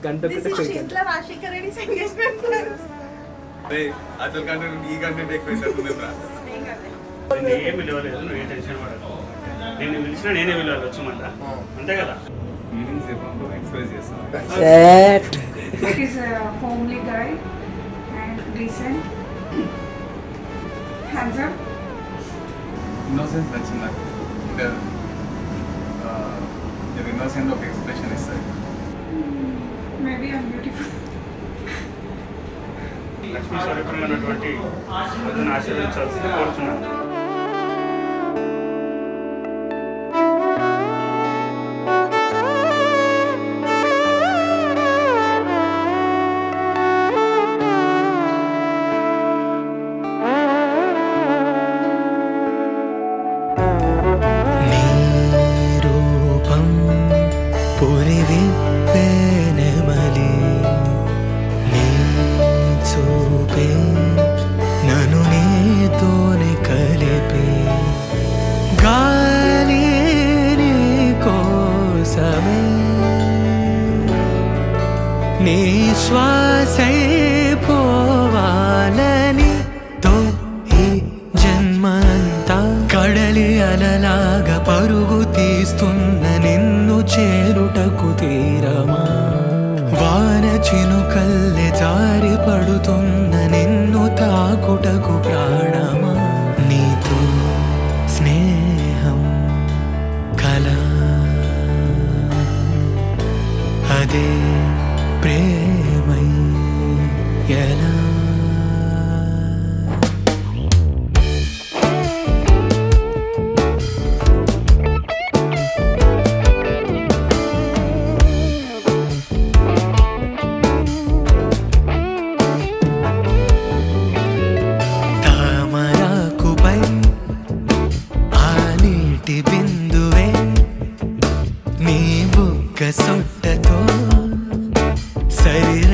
గంట అసలు కంటెంట్ ఈ కంటెంట్ ఎక్కువ ఏమి లేవలేదు, నువ్వు ఏ టెన్షన్ పడకు. నేను పిలిచినా నేనే పిలవాలి వచ్చి మళ్ళా, అంతే కదా. ఫీలింగ్స్ ఎక్స్ప్రెస్ చేస్తాను. It is a homely guy and decent, handsome. Innocence నచ్చింది నాకు. ఇంకా ఇన్నోసెంట్ ఒక ఎక్స్ప్రెషన్ ఇస్తుంది. Maybe I'm beautiful. లక్ష్మీ స్వరూపమైనటువంటి వదిన ఆశీర్వదించాల్సింది కోరుచున్నాను. నీ శ్వాసై పోవాలని తో ఈ జన్మంతా కడలి అలలాగా పరుగు తీస్తున్న నిన్ను చేరుటకు తీరమా, వాన చినుకల్లె జారి పడుతున్న నిన్ను తాకుటకు ప్రాణమా, నీతో స్నేహం కలా అదే ప్రేమై ఎలా తామరాకుపై ఆ నీటి బిందువే నీ బుగ్గ సొట్టతో శరీర